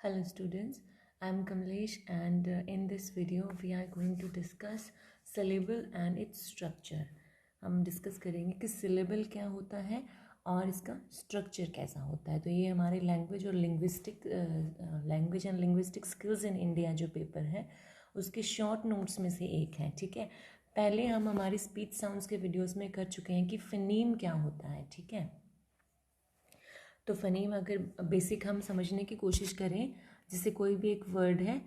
Hello students, I am Kamlesh and in this video we are going to discuss syllable and its structure. हम discuss करेंगे कि syllable क्या होता है और इसका स्ट्रक्चर कैसा होता है। तो ये हमारे लैंग्वेज और language and linguistic skills in India जो पेपर है उसके शॉर्ट नोट्स में से एक है। ठीक है, पहले हम हमारी स्पीच साउंड्स के वीडियोस में कर चुके हैं कि फनीम क्या होता है। ठीक है, तो फनीम अगर बेसिक हम समझने की कोशिश करें, जैसे कोई भी एक वर्ड है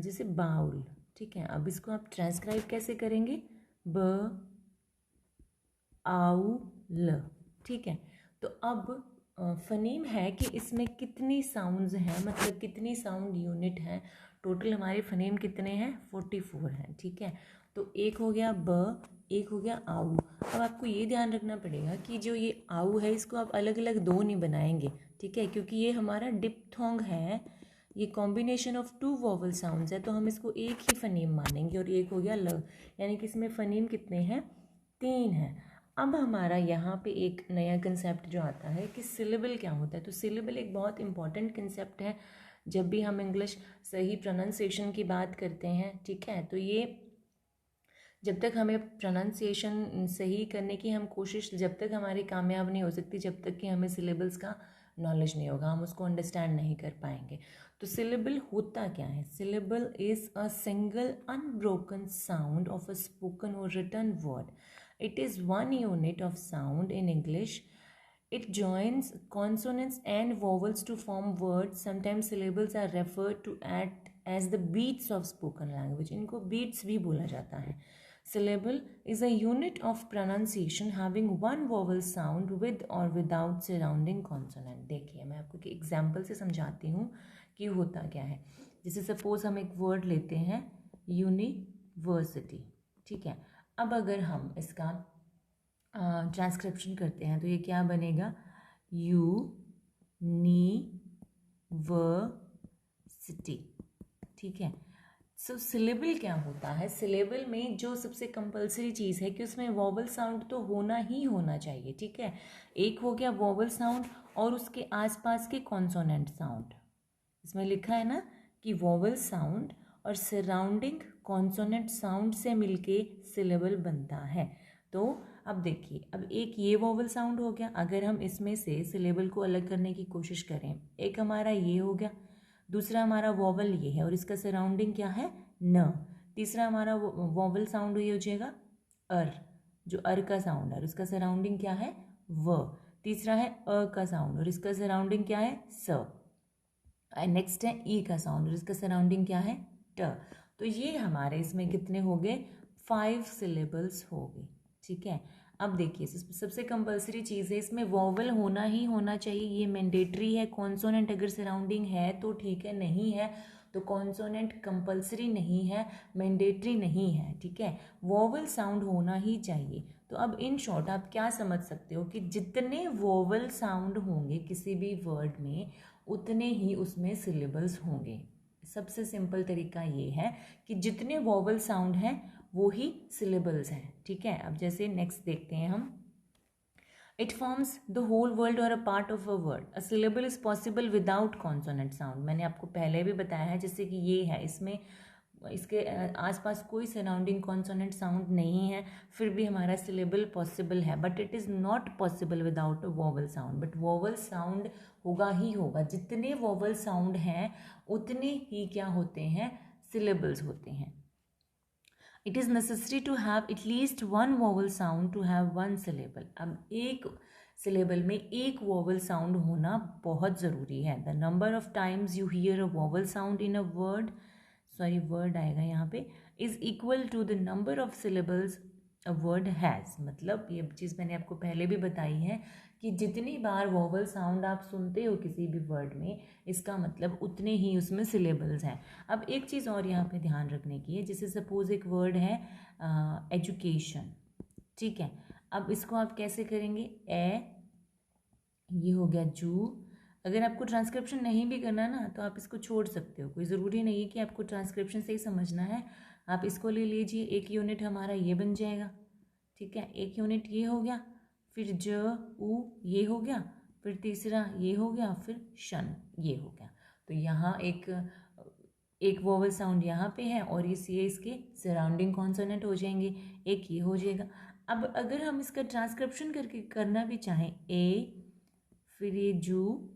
जैसे बाउल। ठीक है, अब इसको आप ट्रांसक्राइब कैसे करेंगे? ब आउ ल। ठीक है, तो अब फनीम है कि इसमें कितनी साउंड्स हैं, मतलब कितनी साउंड यूनिट हैं। टोटल हमारे फनीम कितने हैं? 44 हैं। ठीक है, तो एक हो गया ब, एक हो गया आऊ। अब आपको ये ध्यान रखना पड़ेगा कि जो ये आऊ है इसको आप अलग अलग दो नहीं बनाएंगे। ठीक है, क्योंकि ये हमारा डिप्थोंग है, ये combination of two vowel sounds है, तो हम इसको एक ही फनीम मानेंगे। और एक हो गया ल, यानी कि इसमें फनीम कितने हैं? 3 हैं। अब हमारा यहाँ पे एक नया कंसेप्ट जो आता है कि सिलेबल क्या होता है। तो सिलेबल एक बहुत इंपॉर्टेंट कंसेप्ट है जब भी हम इंग्लिश सही प्रोनाउंसिएशन की बात करते हैं। ठीक है, तो ये जब तक हमें प्रोनाउंसिएशन सही करने की हम कोशिश जब तक हमारी कामयाब नहीं हो सकती, जब तक कि हमें सिलेबल्स का नॉलेज नहीं होगा, हम उसको अंडरस्टैंड नहीं कर पाएंगे। तो सिलेबल होता क्या है? Syllable is a single unbroken sound of a spoken or written word. It is one unit of sound in English. It joins consonants and vowels to form words. Sometimes syllables are referred to as the beats of spoken language. इनको beats भी बोला जाता है. Syllable is a unit of pronunciation having one vowel sound with or without surrounding consonant. देखिए, मैं आपको एक example से समझाती हूँ कि होता क्या है। जैसे सपोज हम एक वर्ड लेते हैं यूनिवर्सिटी। ठीक है, अब अगर हम इसका ट्रांसक्रिप्शन करते हैं तो ये क्या बनेगा? यू नी व सिटी। ठीक है, सो सिलेबल क्या होता है? सिलेबल में जो सबसे कंपलसरी चीज़ है कि उसमें वॉवल साउंड तो होना ही होना चाहिए। ठीक है, एक हो गया वॉवल साउंड और उसके आसपास के कॉन्सोनेंट साउंड। इसमें लिखा है ना कि वॉवल साउंड और सराउंडिंग कॉन्सोनेंट साउंड से मिलके सिलेबल बनता है। तो अब देखिए, अब एक ये वॉवल साउंड हो गया। अगर हम इसमें से सिलेबल को अलग करने की कोशिश करें, एक हमारा ये हो गया, दूसरा हमारा वॉवल ये है और इसका सराउंडिंग क्या है? न। तीसरा हमारा वॉवल साउंड ये हो जाएगा अर, जो अर का साउंड है, उसका सराउंडिंग क्या है? व। तीसरा है अ का साउंड और इसका सराउंडिंग क्या है? स। नेक्स्ट है ई का साउंड और इसका सराउंडिंग क्या है? ट। तो ये हमारे इसमें कितने हो गए? 5 सिलेबल्स हो गए। ठीक है, अब देखिए सबसे कंपलसरी चीज़ है, इसमें वॉवल होना ही होना चाहिए, ये मैंडेटरी है। कॉन्सोनेंट अगर सराउंडिंग है तो ठीक है, नहीं है तो कॉन्सोनेंट कंपलसरी नहीं है, मैंडेटरी नहीं है। ठीक है, वॉवल साउंड होना ही चाहिए। तो अब इन शॉर्ट आप क्या समझ सकते हो कि जितने वॉवल साउंड होंगे किसी भी वर्ड में उतने ही उसमें सिलेबल्स होंगे। सबसे सिंपल तरीका ये है कि जितने वॉवल साउंड हैं वो ही सिलेबल्स हैं। ठीक है, अब जैसे नेक्स्ट देखते हैं हम। It forms the whole word or a part of a word. A syllable is possible without consonant sound. मैंने आपको पहले भी बताया है, जैसे कि ये है, इसमें इसके आसपास कोई सराउंडिंग कॉन्सोनेंट साउंड नहीं है, फिर भी हमारा सिलेबल पॉसिबल है। But it is not possible without a vowel sound. But vowel sound होगा ही होगा। जितने वॉवल साउंड हैं उतने ही क्या होते हैं? सिलेबल्स होते हैं. It is necessary to have at least one vowel sound to have one syllable. अब एक syllable में एक vowel sound होना बहुत ज़रूरी है. The number of times you hear a vowel sound in a word, word आएगा यहाँ पे, is equal to the number of syllables a word has. मतलब ये चीज़ मैंने आपको पहले भी बताई है कि जितनी बार वॉवल साउंड आप सुनते हो किसी भी वर्ड में, इसका मतलब उतने ही उसमें सिलेबल्स हैं. अब एक चीज़ और यहाँ पे ध्यान रखने की है, जैसे सपोज एक वर्ड है एजुकेशन. ठीक है, अब इसको आप कैसे करेंगे? ये हो गया जू. अगर आपको ट्रांसक्रिप्शन नहीं भी करना ना तो आप इसको छोड़ सकते हो, कोई ज़रूरी नहीं है कि आपको ट्रांसक्रिप्शन से ही समझना है. आप इसको ले लीजिए, एक यूनिट हमारा ये बन जाएगा. ठीक है, एक यूनिट ये हो गया, फिर ज उ ये हो गया, फिर तीसरा ये हो गया, फिर शन ये हो गया. तो यहाँ एक वोवल साउंड यहाँ पे है और ये इसके सराउंडिंग कॉन्सोनेंट हो जाएंगे, एक ये हो जाएगा। अब अगर हम इसका ट्रांसक्रिप्शन करके करना भी चाहें, ए, फिर ये जू,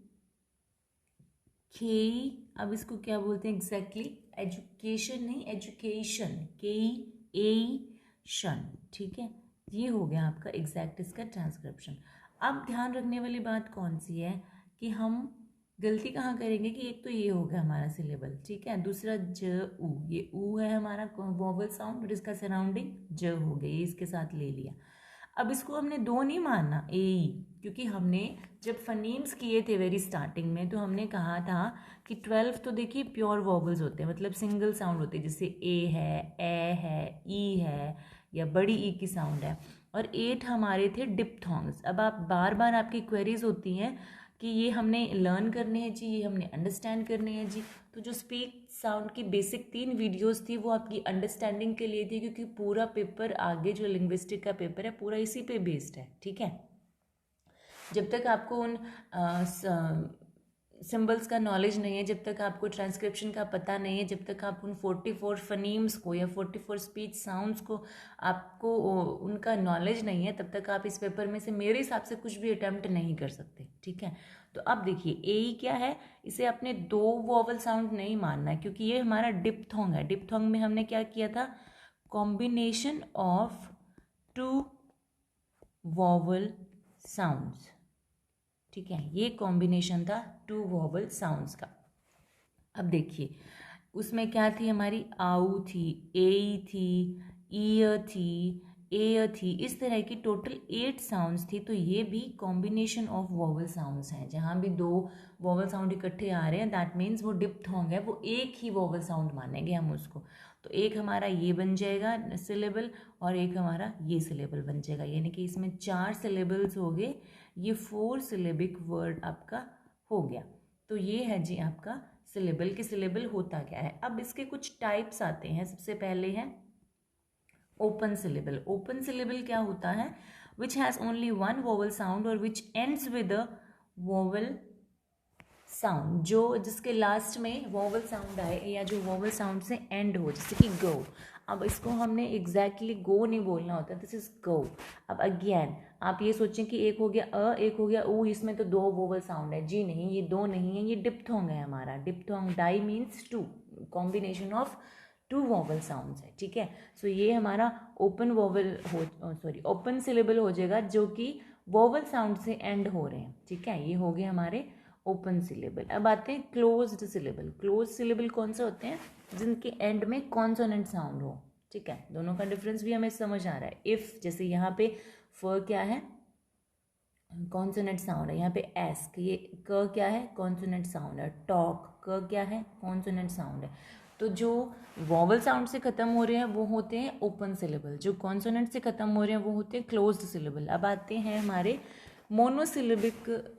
के, अब इसको क्या बोलते हैं एग्जैक्टली, एजुकेशन नहीं, एजुकेशन, के, ए, शन, ठीक है। ये हो गया आपका एग्जैक्ट इसका ट्रांसक्रिप्शन। अब ध्यान रखने वाली बात कौन सी है कि हम गलती कहाँ करेंगे कि एक तो ये हो गया हमारा सिलेबल, ठीक है, दूसरा ज ऊ, ये ऊ है हमारा वोवल साउंड और इसका सराउंडिंग ज हो गया, ये इसके साथ ले लिया। अब इसको हमने दो नहीं मानना, ए ई, क्योंकि हमने जब फनीम्स किए थे वेरी स्टार्टिंग में तो हमने कहा था कि 12 तो देखिए प्योर वॉवल्स होते हैं, मतलब सिंगल साउंड होते हैं, जैसे ए है, ई है, या बड़ी ई की साउंड है, और 8 हमारे थे डिप्थोंग्स। अब आप बार बार आपकी क्वेरीज होती हैं कि ये हमने लर्न करने हैं जी, ये हमने अंडरस्टैंड करने हैं जी। तो जो स्पीक साउंड की बेसिक 3 वीडियोस थी वो आपकी अंडरस्टैंडिंग के लिए थी, क्योंकि पूरा पेपर आगे जो लिंग्विस्टिक का पेपर है पूरा इसी पे बेस्ड है, ठीक है। जब तक आपको उन सिंबल्स का नॉलेज नहीं है, जब तक आपको ट्रांसक्रिप्शन का पता नहीं है, जब तक आप उन 44 फनीम्स को या 44 स्पीच साउंड्स को आपको उनका नॉलेज नहीं है, तब तक आप इस पेपर में से मेरे हिसाब से कुछ भी अटेम्प्ट नहीं कर सकते, ठीक है। तो अब देखिए ए क्या है, इसे अपने 2 वॉवल साउंड नहीं मानना है, क्योंकि ये हमारा डिप्थोंग है। डिप्थोंग में हमने क्या किया था, कॉम्बिनेशन ऑफ 2 वॉवल साउंड्स, ठीक है, ये कॉम्बिनेशन था 2 वॉवल साउंड्स का। अब देखिए उसमें क्या थी हमारी, आऊ थी, ए थी, ई थी, ए थी, इस तरह की टोटल 8 साउंड्स थी। तो ये भी कॉम्बिनेशन ऑफ वॉवल साउंड्स हैं, जहाँ भी 2 वॉवल साउंड इकट्ठे आ रहे हैं दैट मीन्स वो डिप्थोंग है, वो एक ही वॉवल साउंड मानेंगे हम उसको। तो एक हमारा ये बन जाएगा सिलेबल और एक हमारा ये सिलेबल बन जाएगा, यानी कि इसमें 4 सिलेबल्स हो गए, ये 4 सिलेबिक वर्ड आपका हो गया। तो ये है जी आपका सिलेबल। के सिलेबल होता क्या है, अब इसके कुछ टाइप्स आते हैं। सबसे पहले है ओपन सिलेबल। ओपन सिलेबल क्या होता है, which has only 1 vowel sound और which ends with a vowel sound, जो जिसके लास्ट में वोवल साउंड आए या जो वोवल साउंड से एंड हो, जैसे कि गो। अब इसको हमने एग्जैक्टली गो नहीं बोलना होता, दिस इज गो। अब अगेन आप ये सोचें कि एक हो गया अ, एक हो गया ऊ, इसमें तो 2 वोवल साउंड है, जी नहीं, ये 2 नहीं है, ये डिप्थोंग है हमारा। Diphthong, di means 2, combination of 2 vowel sounds है, ठीक है। सो ये हमारा ओपन वोवल हो, सॉरी ओपन सिलेबल हो जाएगा, जो कि वोवल साउंड से एंड हो रहे हैं, ठीक है। ये हो गए हमारे ओपन सिलेबल। अब आते हैं क्लोज्ड सिलेबल। क्लोज सिलेबल कौन से होते हैं, जिनके एंड में कॉन्सोनेंट साउंड हो, ठीक है। दोनों का डिफरेंस भी हमें समझ आ रहा है। इफ जैसे यहाँ पे फ क्या है, कॉन्सोनेंट साउंड है, यहाँ पे एस्क, ये क क्या है, कॉन्सोनेंट साउंड है। टॉक, क क्या है, कॉन्सोनेंट साउंड है। तो जो वॉवल साउंड से खत्म हो रहे हैं वो होते हैं ओपन सिलेबल, जो कॉन्सोनेंट से खत्म हो रहे हैं वो होते हैं क्लोज्ड सिलेबल। अब आते हैं हमारे मोनोसिलेबिक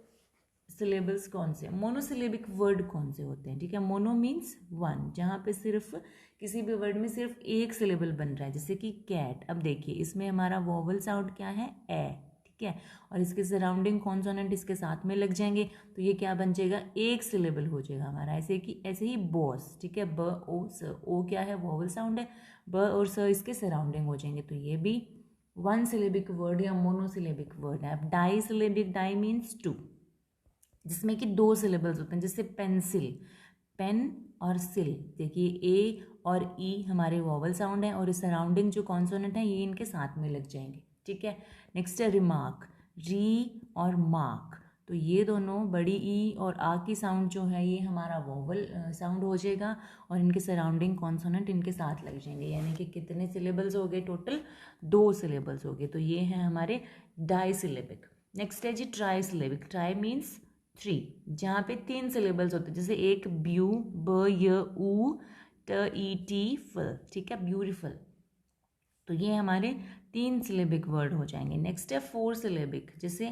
सिलेबल्स कौन से, मोनोसिलेबिक वर्ड कौन से होते हैं, ठीक है। मोनो मीन्स 1, जहाँ पे सिर्फ किसी भी वर्ड में सिर्फ एक सिलेबल बन रहा है, जैसे कि कैट। अब देखिए इसमें हमारा वॉवल साउंड क्या है, ए, ठीक है, और इसके सराउंडिंग कॉन्सोनेंट इसके साथ में लग जाएंगे, तो ये क्या बन जाएगा, एक सिलेबल हो जाएगा हमारा। ऐसे ही बॉस, ठीक है, ब ओ स, ओ क्या है, वॉवल साउंड है, ब और स इसके सराउंडिंग हो जाएंगे, तो ये भी 1 सिलेबिक वर्ड या मोनोसिलेबिक वर्ड है। अब डाई सिलेबिक, डाई मीन्स 2, जिसमें कि 2 सिलेबल्स होते हैं, जैसे पेंसिल, पेन और सिल। देखिए ए और ई हमारे वॉवल साउंड है और इस सराउंडिंग जो कॉन्सोनेंट है ये इनके साथ में लग जाएंगे, ठीक है। नेक्स्ट है रिमार्क, री और मार्क, तो ये दोनों बड़ी ई और आ की साउंड जो है ये हमारा वॉवल साउंड हो जाएगा और इनके सराउंडिंग कॉन्सोनेंट इनके साथ लग जाएंगे, यानी कि कितने सिलेबल्स हो गए, टोटल 2 सिलेबल्स हो गए। तो ये है हमारे डाई सिलेबिक। नेक्स्ट है जी ट्राई सिलेबिक। ट्राई मीन्स 3, जहाँ पे 3 सिलेबल्स होते हैं, जैसे एक ब्यू, ब य ऊ, ट ई टी फल, ठीक है, ब्यूटीफुल। तो ये हमारे 3 सिलेबिक वर्ड हो जाएंगे। नेक्स्ट है 4 सिलेबिक, जैसे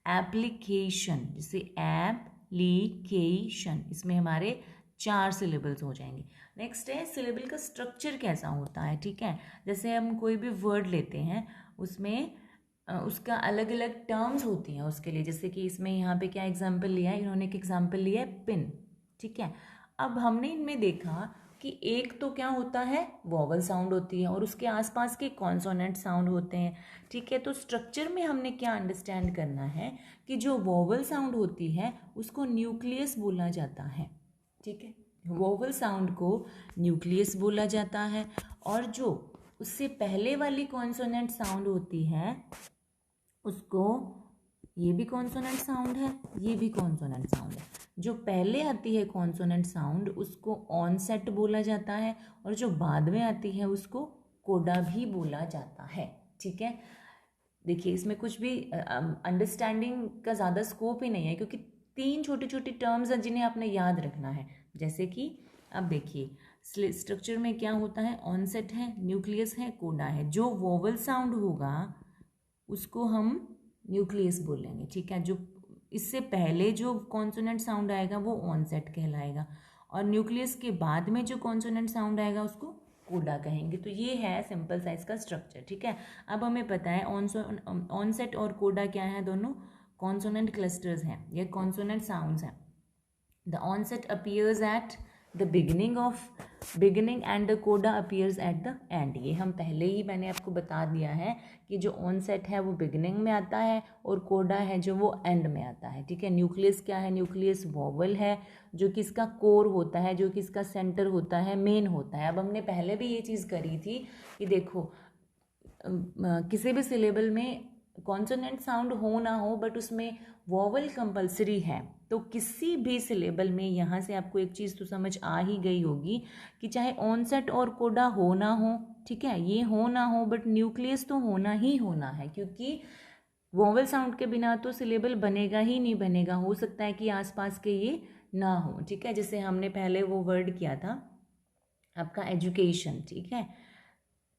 एप्लीकेशन, जैसे एप्लीकेशन, इसमें हमारे 4 सिलेबल्स हो जाएंगे। नेक्स्ट है सिलेबल का स्ट्रक्चर कैसा होता है, ठीक है। जैसे हम कोई भी वर्ड लेते हैं उसमें उसका अलग अलग टर्म्स होती हैं उसके लिए, जैसे कि इसमें यहाँ पे क्या एग्जाम्पल लिया है, इन्होंने एक एग्जाम्पल लिया है पिन, ठीक है। अब हमने इनमें देखा कि एक तो क्या होता है, वॉवल साउंड होती है और उसके आसपास के कॉन्सोनेंट साउंड होते हैं, ठीक है। तो स्ट्रक्चर में हमने क्या अंडरस्टैंड करना है कि जो वॉवल साउंड होती है उसको न्यूक्लियस बोला जाता है, ठीक है। वॉवल साउंड को न्यूक्लियस बोला जाता है और जो उससे पहले वाली कॉन्सोनेंट साउंड होती है उसको, ये भी कॉन्सोनेंट साउंड है, ये भी कॉन्सोनेंट साउंड है, जो पहले आती है कॉन्सोनेंट साउंड उसको ऑनसेट बोला जाता है और जो बाद में आती है उसको कोडा भी बोला जाता है, ठीक है। देखिए इसमें कुछ भी अंडरस्टैंडिंग का ज़्यादा स्कोप ही नहीं है क्योंकि 3 छोटी छोटी टर्म्स हैं जिन्हें आपने याद रखना है। जैसे कि अब देखिए स्ट्रक्चर में क्या होता है, ऑनसेट है, न्यूक्लियस है, कोडा है। जो वोवल साउंड होगा उसको हम न्यूक्लियस बोलेंगे, ठीक है। जो इससे पहले जो कॉन्सोनेंट साउंड आएगा वो ऑनसेट कहलाएगा और न्यूक्लियस के बाद में जो कॉन्सोनेंट साउंड आएगा उसको कोडा कहेंगे। तो ये है सिंपल साइज का स्ट्रक्चर, ठीक है। अब हमें पता है ऑनसेट और कोडा क्या है, दोनों कॉन्सोनेंट क्लस्टर्स हैं या कॉन्सोनेंट साउंड्स हैं। The onset appears at the beginning and the coda appears at the end. ये हम पहले ही मैंने आपको बता दिया है कि जो ऑनसेट है वो बिगिनिंग में आता है और कोडा है जो वो एंड में आता है, ठीक है। न्यूक्लियस क्या है, न्यूक्लियस वॉवल है जो कि इसका कोर होता है, जो कि इसका सेंटर होता है, मेन होता है। अब हमने पहले भी ये चीज़ करी थी कि देखो किसी भी सिलेबल में कॉन्सोनेंट साउंड हो ना हो बट उसमें वॉवल कंपलसरी है, तो किसी भी सिलेबल में यहाँ से आपको एक चीज़ तो समझ आ ही गई होगी कि चाहे ऑनसेट और कोडा हो ना हो, ठीक है, ये हो ना हो बट न्यूक्लियस तो होना ही होना है क्योंकि वॉवल साउंड के बिना तो सिलेबल बनेगा ही नहीं बनेगा। हो सकता है कि आसपास के ये ना हो, ठीक है। जैसे हमने पहले वो वर्ड किया था आपका एजुकेशन, ठीक है।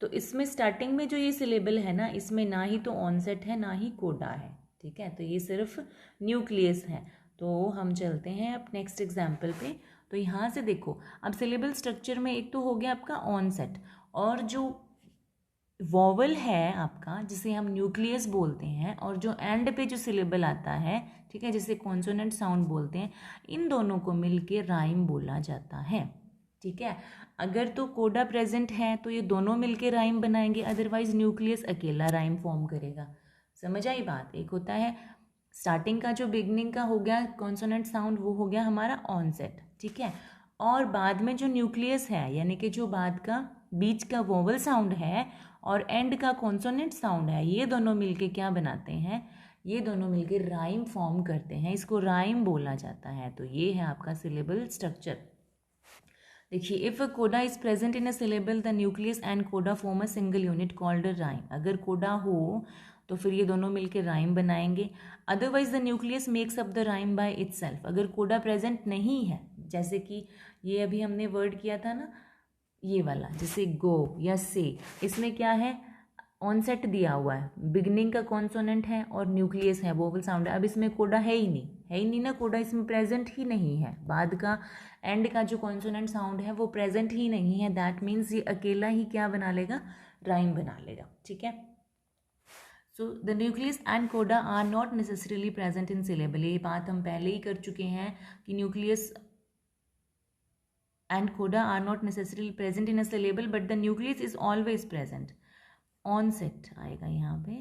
तो इसमें स्टार्टिंग में जो ये सिलेबल है ना, इसमें ना ही तो ऑनसेट है ना ही कोडा है, ठीक है। तो ये सिर्फ न्यूक्लियस है। तो हम चलते हैं अब नेक्स्ट एग्जाम्पल पे। तो यहाँ से देखो अब सिलेबल स्ट्रक्चर में एक तो हो गया आपका ऑनसेट और जो वॉवल है आपका जिसे हम न्यूक्लियस बोलते हैं और जो एंड पे जो सिलेबल आता है, ठीक है, जिसे कॉन्सोनेंट साउंड बोलते हैं, इन दोनों को मिलके राइम बोला जाता है, ठीक है। अगर तो कोडा प्रेजेंट है तो ये दोनों मिलके राइम बनाएंगे, अदरवाइज न्यूक्लियस अकेला राइम फॉर्म करेगा। समझ आई बात। एक होता है स्टार्टिंग का जो बिगनिंग का हो गया कॉन्सोनेंट साउंड, वो हो गया हमारा ऑनसेट, ठीक है। और बाद में जो न्यूक्लियस है यानी कि जो बाद का बीच का वोवल साउंड है और एंड का कॉन्सोनेंट साउंड है, ये दोनों मिलके क्या बनाते हैं, ये दोनों मिलके राइम फॉर्म करते हैं, इसको राइम बोला जाता है। तो ये है आपका सिलेबल स्ट्रक्चर। देखिए if a coda is present in a syllable the nucleus and coda form a single unit called a rhyme. अगर कोडा हो तो फिर ये दोनों मिलकर राइम बनाएंगे, otherwise the nucleus makes up the rhyme by itself. अगर कोडा प्रेजेंट नहीं है, जैसे कि ये अभी हमने वर्ड किया था ना ये वाला, जैसे गो या से, इसमें क्या है ऑनसेट दिया हुआ है, बिगनिंग का कॉन्सोनेंट है और न्यूक्लियस है, वोवल साउंड है। अब इसमें कोडा है ही नहीं ना, कोडा इसमें प्रेजेंट ही नहीं है, बाद का एंड का जो कॉन्सोनेंट साउंड है वो प्रेजेंट ही नहीं है। दैट मीन्स ये अकेला ही क्या बना लेगा, राइम बना लेगा, ठीक है। So the nucleus and coda are not necessarily present in syllable. ये बात हम पहले ही कर चुके हैं कि nucleus and coda are not necessarily present in a syllable but the nucleus is always present. Onset आएगा यहाँ पे,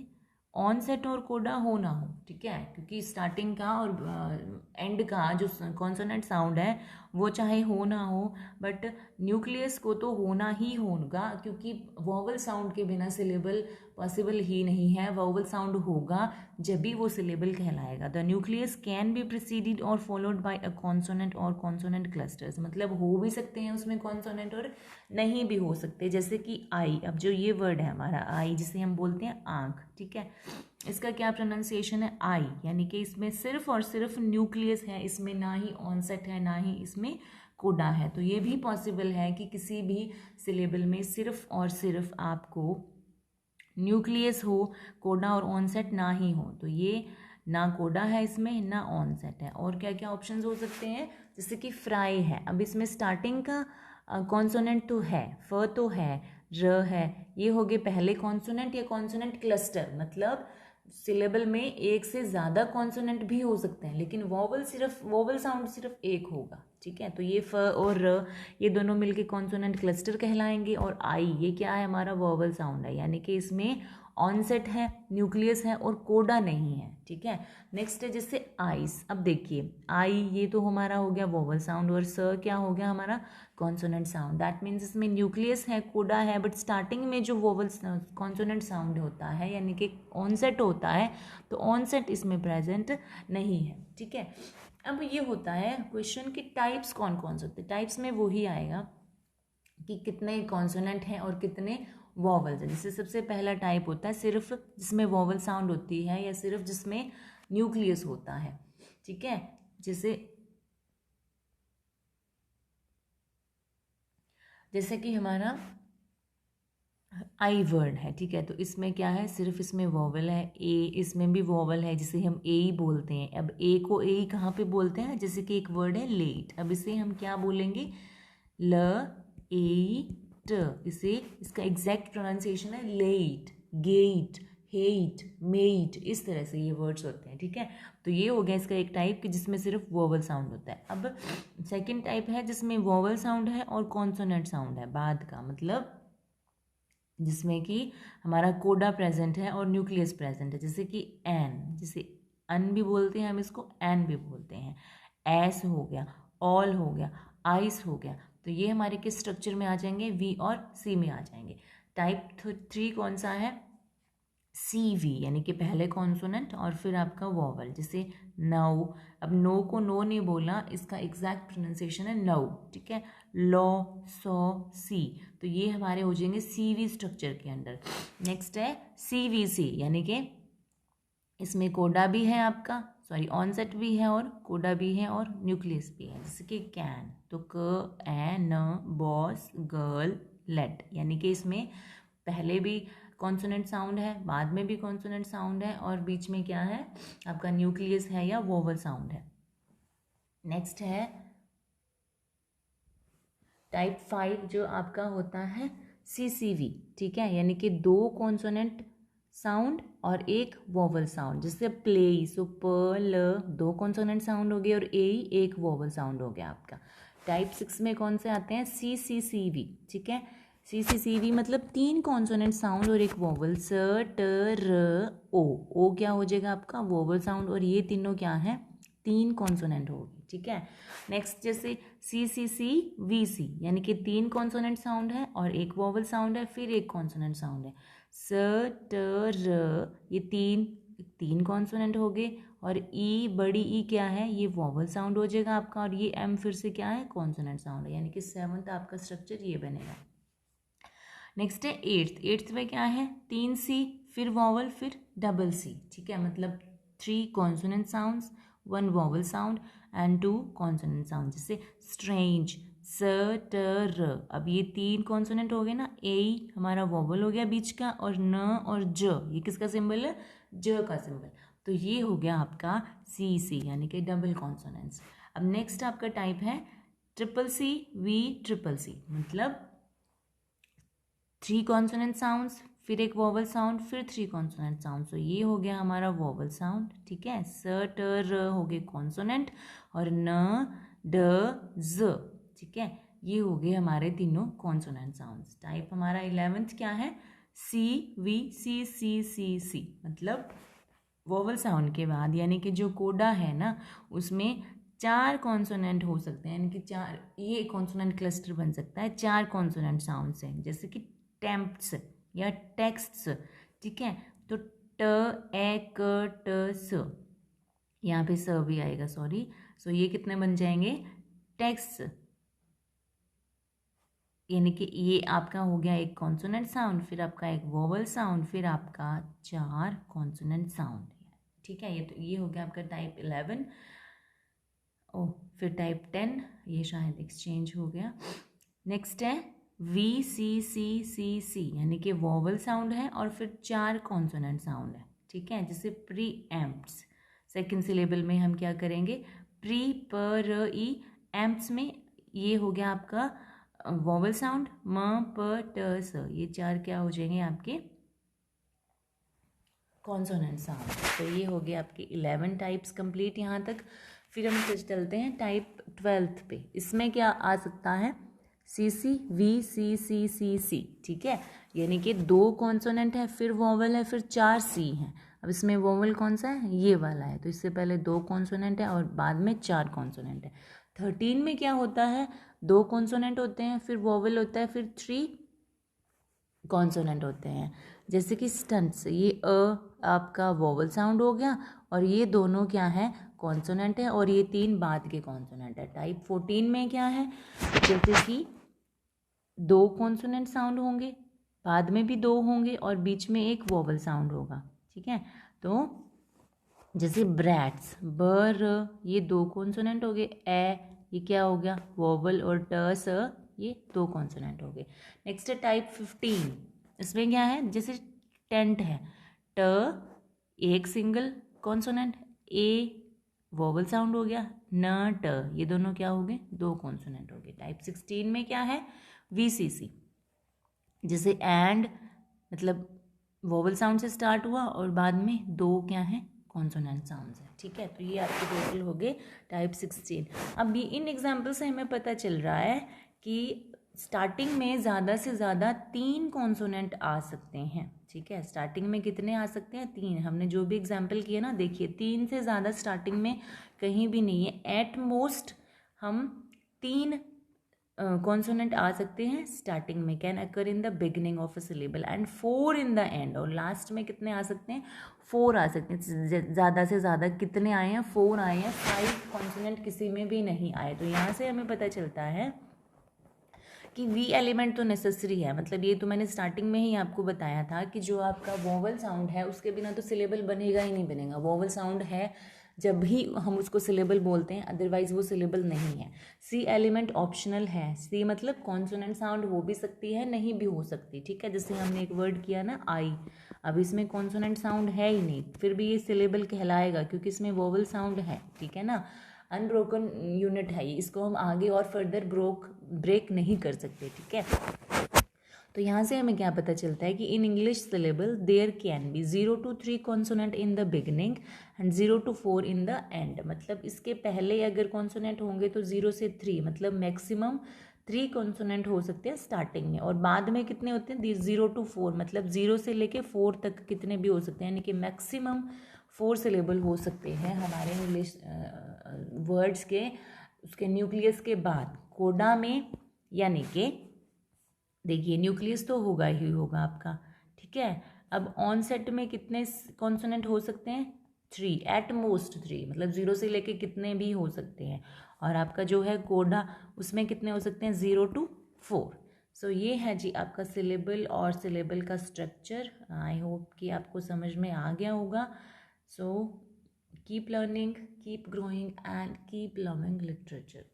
ऑनसेट और कोडा हो ना हो, ठीक है, क्योंकि स्टार्टिंग का और एंड का जो कॉन्सोनेंट साउंड है वो चाहे हो ना हो बट न्यूक्लियस को तो होना ही होगा क्योंकि वॉवल साउंड के बिना सिलेबल पॉसिबल ही नहीं है। वॉवल साउंड होगा जब भी वो सिलेबल कहलाएगा। The nucleus can be preceded और फॉलोड बाय अ कॉन्सोनेंट और कॉन्सोनेंट क्लस्टर्स। मतलब हो भी सकते हैं उसमें कॉन्सोनेंट और नहीं भी हो सकते, जैसे कि आई। अब जो ये वर्ड है हमारा आई जिसे हम बोलते हैं आँख, ठीक है, इसका क्या प्रोनाउंसिएशन है आई, यानी कि इसमें सिर्फ और सिर्फ न्यूक्लियस है, इसमें ना ही ऑनसेट है ना ही इसमें कोडा है। तो ये भी पॉसिबल है कि किसी भी सिलेबल में सिर्फ और सिर्फ आपको न्यूक्लियस हो, कोडा और ऑनसेट ना ही हो। तो ये ना कोडा है इसमें ना ऑनसेट है। और क्या क्या ऑप्शंस हो सकते हैं, जैसे कि फ्राई है। अब इसमें स्टार्टिंग का कॉन्सोनेंट तो है, फ तो है, र है, ये हो गए पहले कॉन्सोनेंट या कॉन्सोनेंट क्लस्टर। मतलब सिलेबल में एक से ज़्यादा कॉन्सोनेंट भी हो सकते हैं, लेकिन वोवल साउंड सिर्फ एक होगा, ठीक है। तो ये फ और र ये दोनों मिलके कॉन्सोनेंट क्लस्टर कहलाएंगे, और आई ये क्या है, हमारा वोवल साउंड है, यानी कि इसमें ऑनसेट है, न्यूक्लियस है और कोडा नहीं है, ठीक है। नेक्स्ट है जैसे आइस। अब देखिए आई ये तो हमारा हो गया वोवल साउंड, और स क्या हो गया हमारा कॉन्सोनेंट साउंड। दैट मीन्स इसमें न्यूक्लियस है, कोडा है, बट स्टार्टिंग में जो वोवल कॉन्सोनेंट साउंड होता है यानी कि ऑनसेट होता है, तो ऑनसेट इसमें प्रेजेंट नहीं है, ठीक है। अब ये होता है क्वेश्चन की टाइप्स कौन कौन से होते हैं। टाइप्स में वही आएगा कि कितने कॉन्सोनेंट हैं और कितने वॉवल्स हैं। जैसे सबसे पहला टाइप होता है सिर्फ जिसमें वॉवल साउंड होती है, या सिर्फ जिसमें न्यूक्लियस होता है, ठीक है। जैसे कि हमारा आई वर्ड है, ठीक है। तो इसमें क्या है, सिर्फ इसमें वॉवल है, ए इसमें भी वॉवल है, जिसे हम ए ही बोलते हैं। अब ए को ए कहाँ पे बोलते हैं, जैसे कि एक वर्ड है लेट, अब इसे हम क्या बोलेंगे, ल ए ट, इसे इसका एग्जैक्ट प्रोनाउंसिएशन है लेट, गेट, हेट, मेट, इस तरह से ये वर्ड्स होते हैं, ठीक है। तो ये हो गया इसका एक टाइप कि जिसमें सिर्फ वोवल साउंड होता है। अब सेकंड टाइप है जिसमें वोवल साउंड है और कॉन्सोनेंट साउंड है बाद का, मतलब जिसमें कि हमारा कोडा प्रेजेंट है और न्यूक्लियस प्रेजेंट है, जैसे कि एन, जिसे अन भी बोलते हैं हम, इसको एन भी बोलते हैं। एस हो गया, ऑल हो गया, आइस हो गया। तो ये हमारे किस स्ट्रक्चर में आ जाएंगे, वी और सी में आ जाएंगे। टाइप 3 कौन सा है, सी वी, यानी कि पहले कॉन्सोनेंट और फिर आपका वॉवल, जैसे नौ। अब नो को नो नहीं बोलना, इसका एग्जैक्ट प्रोनाउंसिएशन है नौ, ठीक है। लॉ, सो, सी, तो ये हमारे हो जाएंगे सी वी स्ट्रक्चर के अंडर। नेक्स्ट है सी वी सी, यानी कि इसमें कोडा भी है आपका, सॉरी ऑनसेट भी है और कोडा भी है और न्यूक्लियस भी है, जैसे कि कैन, तो क ए न, बॉस, गर्ल, लेट, यानी कि इसमें पहले भी कॉन्सोनेंट साउंड है, बाद में भी कॉन्सोनेंट साउंड है, और बीच में क्या है आपका न्यूक्लियस है या वोवल साउंड है। नेक्स्ट है टाइप 5 जो आपका होता है CCV, ठीक है, यानी कि 2 कॉन्सोनेंट साउंड और एक वोवल साउंड, जैसे प्ले, सो प ल 2 कॉन्सोनेंट साउंड हो गए और ए एक वोवल साउंड हो गया आपका। टाइप 6 में कौन से आते हैं, CCCV, ठीक है। CCCV मतलब 3 कॉन्सोनेंट साउंड और एक वोवल, स ट र ओ क्या हो जाएगा आपका वोवल साउंड, और ये तीनों क्या है 3 कॉन्सोनेंट होगी, ठीक है। नेक्स्ट जैसे CCCVC, यानी कि 3 कॉन्सोनेंट साउंड है और एक वोवल साउंड है, फिर एक कॉन्सोनेंट साउंड है, स ट र, ये तीन कॉन्सोनेंट हो गए, और ई बड़ी ई क्या है, ये वोवल साउंड हो जाएगा आपका, और ये एम फिर से क्या है कॉन्सोनेंट साउंड है, यानी कि 7th आपका स्ट्रक्चर ये बनेगा। नेक्स्ट है 8th में क्या है 3 सी, फिर वॉवल, फिर डबल सी, ठीक है, मतलब 3 consonant sounds, 1 vowel sound and 2 consonant sound, जैसे स्ट्रेंज, स ट र। अब ये 3 कॉन्सोनेंट हो गए ना, ए हमारा वॉवल हो गया बीच का, और न और ज ये किसका सिंबल है, ज का सिंबल, तो ये हो गया आपका सी यानी कि डबल कॉन्सोनेंट्स। अब नेक्स्ट आपका टाइप है CCV, मतलब 3 कॉन्सोनेंट साउंड्स, फिर एक वोवल साउंड, फिर 3 कॉन्सोनेंट साउंड, तो ये हो गया हमारा वोवल साउंड, ठीक है। स ट र हो गए कॉन्सोनेंट, और न ड ज, ठीक है, ये हो गए हमारे तीनों कॉन्सोनेंट साउंड्स। टाइप हमारा 11th क्या है, CVC, मतलब वोवल साउंड के बाद, यानी कि जो कोडा है ना उसमें 4 कॉन्सोनेंट हो सकते हैं, यानी कि 4, ये कॉन्सोनेंट क्लस्टर बन सकता है 4 कॉन्सोनेंट साउंड से, जैसे कि टेम्प्ट्स या टेक्स्ट्स, ठीक है। तो ट ए क ट स, यहाँ पे स भी आएगा, सॉरी, सो ये कितने बन जाएंगे टेक्स्ट, यानी कि ये आपका हो गया एक कॉन्सोनेंट साउंड, फिर आपका एक वोवल साउंड, फिर आपका 4 कॉन्सोनेंट साउंड, ठीक है। ये हो गया आपका टाइप 11। फिर टाइप 10, ये शायद एक्सचेंज हो गया। नेक्स्ट है VCCCC, यानी कि वोवल साउंड है और फिर 4 कॉन्सोनेंट साउंड है, ठीक है, जैसे प्री एम्प्स। सेकेंड सिलेबल में हम क्या करेंगे, प्री प र ई, एम्प्स में ये हो गया आपका वोवल साउंड, म प ट स, ये 4 क्या हो जाएंगे आपके कॉन्सोनेंट साउंड। तो ये हो गया आपके 11 टाइप्स कंप्लीट यहाँ तक। फिर हम चलते हैं टाइप 12th पे। इसमें क्या आ सकता है, सी सी, वी, सी सी सी सी, ठीक है। यानी कि 2 कॉन्सोनेंट है, फिर वोवल है, फिर 4 सी हैं। अब इसमें वोवल कौन सा है, ये वाला है, तो इससे पहले 2 कॉन्सोनेंट है और बाद में 4 कॉन्सोनेंट है। 13 में क्या होता है, 2 कॉन्सोनेंट होते हैं, फिर वोवल होता है, फिर 3 कॉन्सोनेंट होते हैं। जैसे कि स्टंट्स, ये आपका वोवल साउंड हो गया और ये दोनों क्या है, कॉन्सोनेंट है, और ये 3 बाद के कॉन्सोनेंट है। टाइप 14 में क्या है, जैसे कि 2 कॉन्सोनेंट साउंड होंगे, बाद में भी 2 होंगे और बीच में एक वोवल साउंड होगा, ठीक है। तो जैसे ब्रैट्स, बर, ये 2 कॉन्सोनेंट हो गए, ये क्या हो गया, वोवल, और ट, स, ये 2 कॉन्सोनेंट हो गए। नेक्स्ट है टाइप 15। इसमें क्या है, जैसे टेंट है, ट एक सिंगल कॉन्सोनेंट, ए वोवल साउंड हो गया, न, ट, ये दोनों क्या हो गए, 2 कॉन्सोनेंट हो गए। टाइप 16 में क्या है, वीसीसी, जैसे एंड, मतलब वोवल साउंड से स्टार्ट हुआ और बाद में 2 क्या है, कॉन्सोनेंट साउंड्स है, ठीक है। तो ये आपके टोटल हो गए टाइप 16। अब ये इन एग्जाम्पल से हमें पता चल रहा है कि स्टार्टिंग में ज़्यादा से ज़्यादा 3 कॉन्सोनेंट आ सकते हैं, ठीक है। स्टार्टिंग में कितने आ सकते हैं, 3। हमने जो भी एग्जाम्पल किए ना, देखिए 3 से ज़्यादा स्टार्टिंग में कहीं भी नहीं है। एट मोस्ट हम 3 कॉन्सोनेंट आ सकते हैं स्टार्टिंग में, can occur in the beginning of a syllable, and 4 in the and. और लास्ट में कितने आ सकते हैं, 4 आ सकते हैं। ज़्यादा से ज़्यादा कितने आए हैं, 4 आए हैं, 5 कॉन्सोनेंट किसी में भी नहीं आए। तो यहाँ से हमें पता चलता है कि वी एलिमेंट तो नेसेसरी है। मतलब ये तो मैंने स्टार्टिंग में ही आपको बताया था कि जो आपका वोवल साउंड है उसके बिना तो सिलेबल बनेगा ही नहीं बनेगा। वोवल साउंड है जब भी हम उसको सिलेबल बोलते हैं, अदरवाइज वो सिलेबल नहीं है। सी एलिमेंट ऑप्शनल है। सी मतलब कॉन्सोनेंट साउंड हो भी सकती है, नहीं भी हो सकती, ठीक है। जैसे हमने एक वर्ड किया ना, आई, अब इसमें कॉन्सोनेंट साउंड है ही नहीं, फिर भी ये सिलेबल कहलाएगा क्योंकि इसमें वोवल साउंड है, ठीक है ना। अनब्रोकन यूनिट है ये, इसको हम आगे और फर्दर ब्रेक नहीं कर सकते, ठीक है। तो यहाँ से हमें क्या पता चलता है कि in English syllable there can be 0 to 3 consonant in the beginning and 0 to 4 in the end. मतलब इसके पहले अगर कॉन्सोनेंट होंगे तो 0 से 3, मतलब मैक्सिमम 3 कॉन्सोनेंट हो सकते हैं स्टार्टिंग में, और बाद में कितने होते हैं, 0 to 4, मतलब 0 से लेके 4 तक कितने भी हो सकते हैं, यानी कि मैक्सिमम 4 सिलेबल हो सकते हैं हमारे इंग्लिश वर्ड्स के उसके न्यूक्लियस के बाद कोडा में। यानी कि देखिए न्यूक्लियस तो होगा ही होगा आपका, ठीक है। अब ऑनसेट में कितने कॉन्सोनेंट हो सकते हैं, 3, एट मोस्ट 3, मतलब 0 से लेके कितने भी हो सकते हैं। और आपका जो है कोडा, उसमें कितने हो सकते हैं, 0 to 4। सो ये है जी आपका सिलेबल और सिलेबल का स्ट्रक्चर। आई होप कि आपको समझ में आ गया होगा। So keep learning, keep growing and keep loving literature.